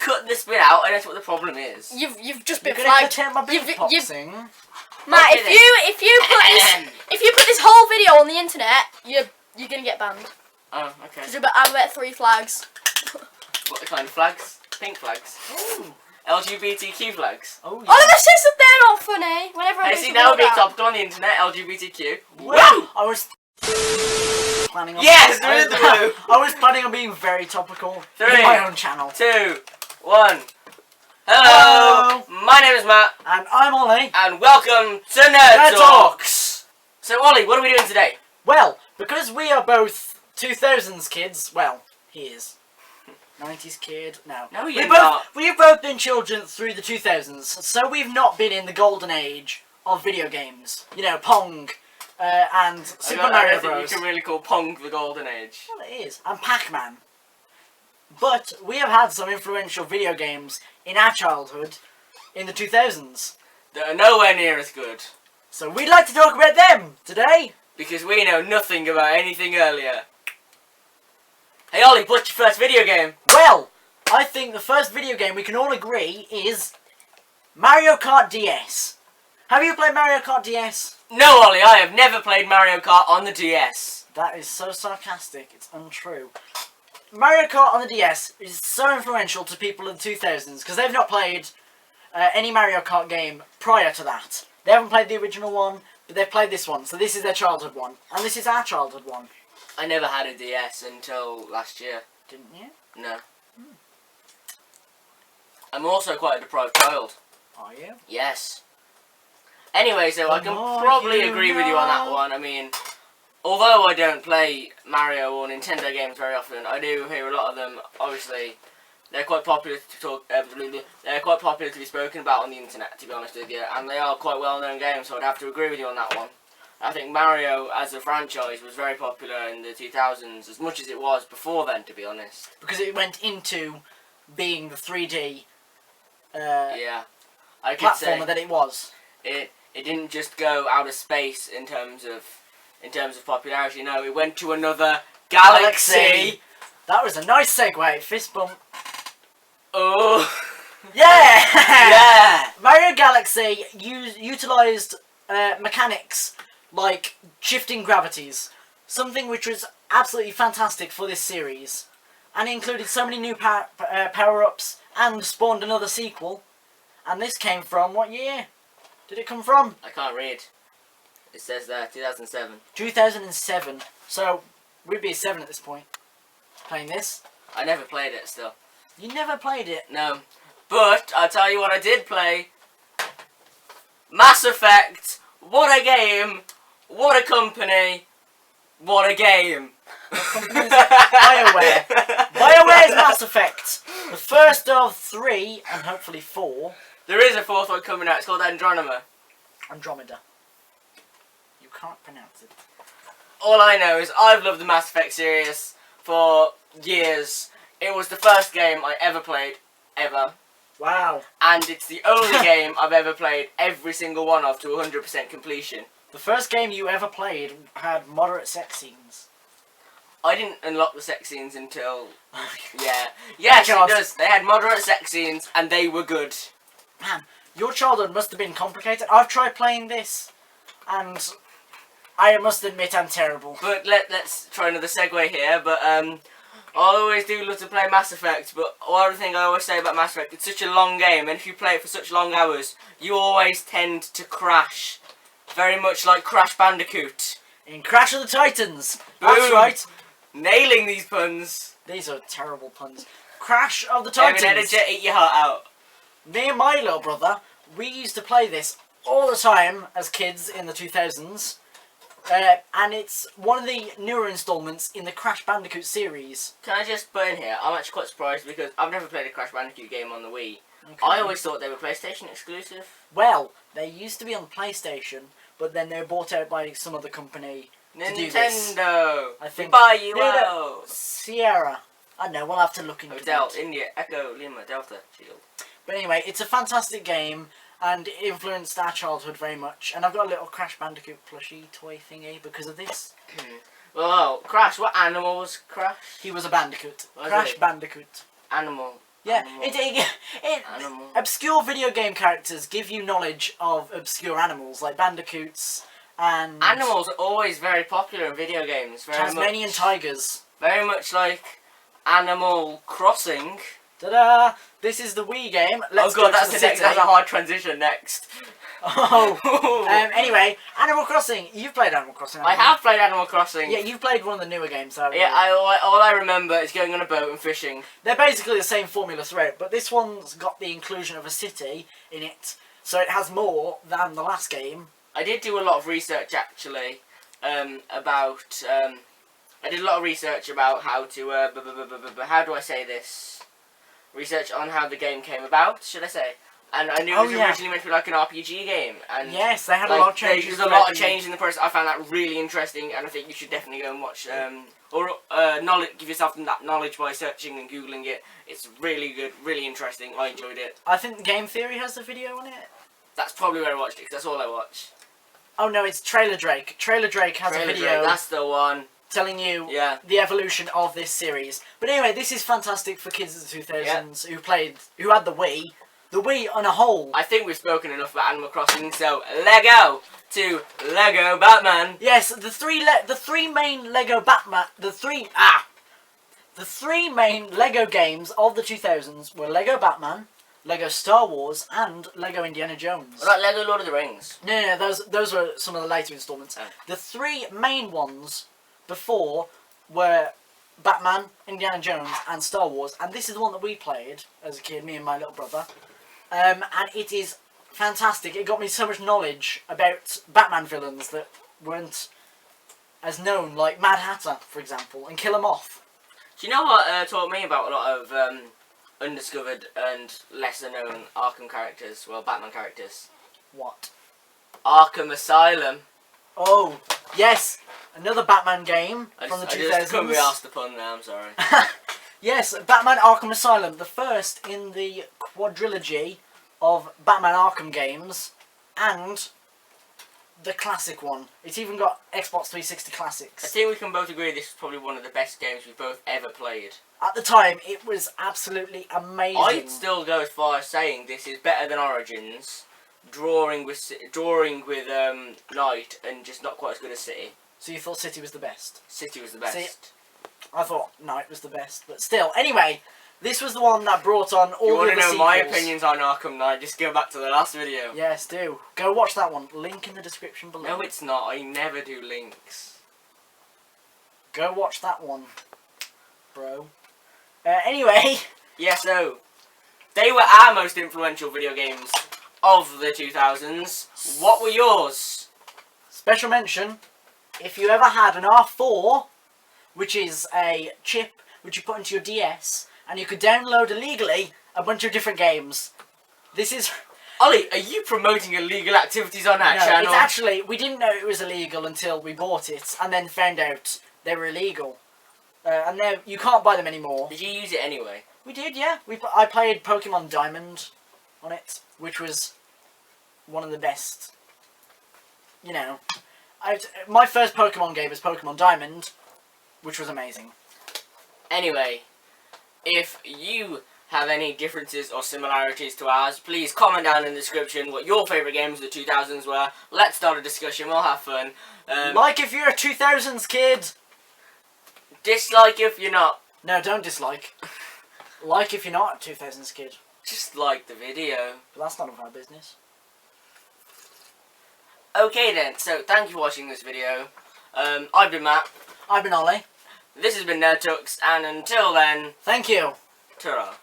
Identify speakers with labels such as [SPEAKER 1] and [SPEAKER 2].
[SPEAKER 1] cut this bit out, and that's what the problem is.
[SPEAKER 2] You've just been
[SPEAKER 3] You're
[SPEAKER 2] flagged.
[SPEAKER 3] gonna my beatboxing.
[SPEAKER 2] Matt, if you put this whole video on the internet, you're gonna get banned.
[SPEAKER 1] Oh, okay.
[SPEAKER 2] Because I bet 3 flags.
[SPEAKER 1] What kind of flags? Pink flags.
[SPEAKER 3] Ooh.
[SPEAKER 1] LGBTQ flags.
[SPEAKER 3] Oh, yeah.
[SPEAKER 2] Oh, let's say that they're not funny. Whenever
[SPEAKER 1] Hey,
[SPEAKER 2] I
[SPEAKER 1] see, now we're being topical on the internet. LGBTQ.
[SPEAKER 3] Woo! I was planning on.
[SPEAKER 1] Yes, there is the woo.
[SPEAKER 3] I was planning on being very topical
[SPEAKER 1] 3,
[SPEAKER 3] in my own channel.
[SPEAKER 1] 2, 1. Hello. My name is Matt.
[SPEAKER 3] And I'm Ollie.
[SPEAKER 1] And welcome to NerdTalks. So, Ollie, what are we doing today?
[SPEAKER 3] Well, because we are both 2000s kids. Well, he is. 90s kid. No.
[SPEAKER 1] No, you're not.
[SPEAKER 3] We've both been children through the 2000s, so we've not been in the golden age of video games. You know, Pong and Super Mario
[SPEAKER 1] I don't think
[SPEAKER 3] Bros.
[SPEAKER 1] you can really call Pong the golden age.
[SPEAKER 3] Well, it is. And Pac-Man. But we have had some influential video games in our childhood in the 2000s.
[SPEAKER 1] That are nowhere near as good.
[SPEAKER 3] So we'd like to talk about them today.
[SPEAKER 1] Because we know nothing about anything earlier. Hey Ollie, what's your first video game?
[SPEAKER 3] Well, I think the first video game we can all agree is Mario Kart DS. Have you played Mario Kart DS?
[SPEAKER 1] No, Ollie, I have never played Mario Kart on the DS.
[SPEAKER 3] That is so sarcastic, it's untrue. Mario Kart on the DS is so influential to people in the 2000s because they've not played any Mario Kart game prior to that. They haven't played the original one, but they've played this one, so this is their childhood one. And this is our childhood one.
[SPEAKER 1] I never had a DS until last year.
[SPEAKER 3] Didn't you?
[SPEAKER 1] No. I'm also quite a deprived child.
[SPEAKER 3] Are you?
[SPEAKER 1] Yes. Anyway, so I
[SPEAKER 3] The
[SPEAKER 1] can
[SPEAKER 3] more
[SPEAKER 1] probably
[SPEAKER 3] you
[SPEAKER 1] agree with you on that
[SPEAKER 3] know.
[SPEAKER 1] one. I mean, although I don't play Mario or Nintendo games very often, I do hear a lot of them. Obviously, they're quite popular to talk. They're quite popular to be spoken about on the internet, to be honest with you, and they are quite well-known games. So I'd have to agree with you on that one. I think Mario as a franchise was very popular in the 2000s, as much as it was before then, to be honest.
[SPEAKER 3] Because it went into being the 3D
[SPEAKER 1] Yeah, I could say
[SPEAKER 3] platformer that it was.
[SPEAKER 1] it didn't just go out of space in terms of popularity. No, it went to another galaxy.
[SPEAKER 3] That was a nice segue. Fist bump.
[SPEAKER 1] Oh,
[SPEAKER 3] Yeah!
[SPEAKER 1] yeah.
[SPEAKER 3] Mario Galaxy utilised mechanics like shifting gravities, something which was absolutely fantastic for this series, and it included so many new power-ups and spawned another sequel. And this came from what year? Did it come from?
[SPEAKER 1] I can't read. It says there 2007.
[SPEAKER 3] 2007. So we'd be 7 at this point. Playing this.
[SPEAKER 1] I never played it still.
[SPEAKER 3] You never played it.
[SPEAKER 1] No, but I'll tell you what I did play. Mass Effect. What a game. What a company. What a game.
[SPEAKER 3] BioWare. BioWare's Mass Effect. The first of 3 and hopefully 4.
[SPEAKER 1] There is a 4th one coming out. It's called Andromeda.
[SPEAKER 3] Andromeda. You can't pronounce it.
[SPEAKER 1] All I know is I've loved the Mass Effect series for years. It was the first game I ever played, ever.
[SPEAKER 3] Wow.
[SPEAKER 1] And it's the only game I've ever played every single one of to 100% completion.
[SPEAKER 3] The first game you ever played had moderate sex scenes.
[SPEAKER 1] I didn't unlock the sex scenes until... Yeah. Yes, it does. They had moderate sex scenes and they were good.
[SPEAKER 3] Man, your childhood must have been complicated. I've tried playing this and I must admit I'm terrible.
[SPEAKER 1] But let's try another segue here. But I always do love to play Mass Effect. But one thing I always say about Mass Effect, it's such a long game, and if you play it for such long hours, you always tend to crash. Very much like Crash Bandicoot.
[SPEAKER 3] In Crash of the Titans. That's
[SPEAKER 1] Boom.
[SPEAKER 3] right.
[SPEAKER 1] Nailing these puns.
[SPEAKER 3] These are terrible puns. Crash of the Titans.
[SPEAKER 1] Editor, eat your heart out.
[SPEAKER 3] Me and my little brother, we used to play this all the time as kids in the 2000s. And it's one of the newer installments in the Crash Bandicoot series.
[SPEAKER 1] Can I just put in here, I'm actually quite surprised because I've never played a Crash Bandicoot game on the Wii.
[SPEAKER 3] Okay.
[SPEAKER 1] I always thought they were PlayStation exclusive.
[SPEAKER 3] Well, they used to be on PlayStation, but then they were bought out by some other company to do this.
[SPEAKER 1] Nintendo!
[SPEAKER 3] I think.
[SPEAKER 1] Buy you
[SPEAKER 3] No, no,
[SPEAKER 1] out!
[SPEAKER 3] Sierra. I don't know, we'll have to look into
[SPEAKER 1] Hotel,
[SPEAKER 3] it.
[SPEAKER 1] India, Echo, Lima, Delta, Shield.
[SPEAKER 3] But anyway, it's a fantastic game, and it influenced our childhood very much. And I've got a little Crash Bandicoot plushie toy thingy because of this.
[SPEAKER 1] Well, Crash, what animal was Crash?
[SPEAKER 3] He was a bandicoot.
[SPEAKER 1] Was
[SPEAKER 3] Crash
[SPEAKER 1] he?
[SPEAKER 3] Bandicoot.
[SPEAKER 1] Animal.
[SPEAKER 3] Yeah,
[SPEAKER 1] Animal.
[SPEAKER 3] it
[SPEAKER 1] Animal.
[SPEAKER 3] obscure video game characters give you knowledge of obscure animals like bandicoots and
[SPEAKER 1] Animals are always very popular in video games.
[SPEAKER 3] Tasmanian tigers.
[SPEAKER 1] Very much like Animal Crossing.
[SPEAKER 3] Ta-da! This is the Wii game. Let's
[SPEAKER 1] oh god,
[SPEAKER 3] go
[SPEAKER 1] that's
[SPEAKER 3] to the
[SPEAKER 1] the next.
[SPEAKER 3] city.
[SPEAKER 1] That's a hard transition next.
[SPEAKER 3] Oh. Anyway, Animal Crossing. You've played Animal Crossing.
[SPEAKER 1] I
[SPEAKER 3] haven't
[SPEAKER 1] have played Animal Crossing.
[SPEAKER 3] you? Yeah, you've played one of the newer games, haven't
[SPEAKER 1] Yeah,
[SPEAKER 3] you?
[SPEAKER 1] all I remember is going on a boat and fishing.
[SPEAKER 3] They're basically the same formula throughout, but this one's got the inclusion of a city in it, so it has more than the last game.
[SPEAKER 1] I did do a lot of research actually about. I did a lot of research about how to. How do I say this? Research on how the game came about, should I say? And I knew it was originally meant to be like an RPG game. And
[SPEAKER 3] Yes, they had
[SPEAKER 1] like,
[SPEAKER 3] a lot of changes.
[SPEAKER 1] There's a lot of change in the process. I found that really interesting, and I think you should definitely go and watch. Knowledge, give yourself that knowledge by searching and googling it. It's really good, really interesting. I enjoyed it.
[SPEAKER 3] I think Game Theory has a video on it.
[SPEAKER 1] That's probably where I watched it, 'cause that's all I watch.
[SPEAKER 3] Oh no, it's Trailer Drake. Trailer Drake has a video
[SPEAKER 1] That's the one.
[SPEAKER 3] telling you
[SPEAKER 1] Yeah.
[SPEAKER 3] the evolution of this series. But anyway, this is fantastic for kids of the 2000s who had the Wii. The Wii on a whole.
[SPEAKER 1] I think we've spoken enough about Animal Crossing, so Lego to Lego Batman.
[SPEAKER 3] Yes, the three main Lego Batman, the three main Lego games of the 2000s were Lego Batman, Lego Star Wars, and Lego Indiana Jones.
[SPEAKER 1] What about Lego Lord of the Rings?
[SPEAKER 3] No, those were some of the later installments.
[SPEAKER 1] Oh.
[SPEAKER 3] The three main ones before were Batman, Indiana Jones, and Star Wars, and this is the one that we played as a kid, me and my little brother. And it is fantastic. It got me so much knowledge about Batman villains that weren't as known, like Mad Hatter, for example, and Killer Moth.
[SPEAKER 1] Do you know what taught me about a lot of undiscovered and lesser known Arkham characters? Well, Batman characters.
[SPEAKER 3] What?
[SPEAKER 1] Arkham Asylum.
[SPEAKER 3] Oh, yes! Another Batman game from the 2000s.
[SPEAKER 1] I just couldn't be asked the pun now, I'm sorry.
[SPEAKER 3] Yes, Batman Arkham Asylum, the first in the quadrilogy of Batman Arkham games, and the classic one. It's even got Xbox 360
[SPEAKER 1] I
[SPEAKER 3] Classics.
[SPEAKER 1] think we can both agree this is probably one of the best games we've both ever played.
[SPEAKER 3] At the time, it was absolutely amazing.
[SPEAKER 1] I'd still go as far as saying this is better than Origins, drawing with Night, and just not quite as good as City.
[SPEAKER 3] So you thought City was the best?
[SPEAKER 1] City was the best.
[SPEAKER 3] See, I thought Night was the best, but still. Anyway, this was the one that brought on all
[SPEAKER 1] you
[SPEAKER 3] the
[SPEAKER 1] want
[SPEAKER 3] other
[SPEAKER 1] to know my
[SPEAKER 3] sequels.
[SPEAKER 1] opinions on Arkham Knight? Just go back to the last video.
[SPEAKER 3] Yes, do. Go watch that one. Link in the description below.
[SPEAKER 1] No, it's not. I never do links.
[SPEAKER 3] Go watch that one, bro. Anyway.
[SPEAKER 1] Yeah, so they were our most influential video games of the 2000s. What were yours?
[SPEAKER 3] Special mention, if you ever had an R4, which is a chip which you put into your DS, and you could download illegally a bunch of different games. This is...
[SPEAKER 1] Ollie, are you promoting illegal activities on that channel?
[SPEAKER 3] It's actually... We didn't know it was illegal until we bought it, and then found out they were illegal. And now you can't buy them anymore.
[SPEAKER 1] Did you use it anyway?
[SPEAKER 3] We did, yeah. I played Pokemon Diamond on it, which was one of the best. You know, my first Pokemon game was Pokemon Diamond, which was amazing.
[SPEAKER 1] Anyway, if you have any differences or similarities to ours, please comment down in the description what your favourite games of the 2000s were. Let's start a discussion, we'll have fun.
[SPEAKER 3] Like if you're a 2000s kid.
[SPEAKER 1] Dislike if you're not.
[SPEAKER 3] No, don't dislike. Like if you're not a 2000s kid.
[SPEAKER 1] Just like the video.
[SPEAKER 3] But that's none of our business.
[SPEAKER 1] Okay then, so thank you for watching this video. I've been Matt.
[SPEAKER 3] I've been Ollie.
[SPEAKER 1] This has been NerdTalks, and until then,
[SPEAKER 3] Thank you.
[SPEAKER 1] ta-ra.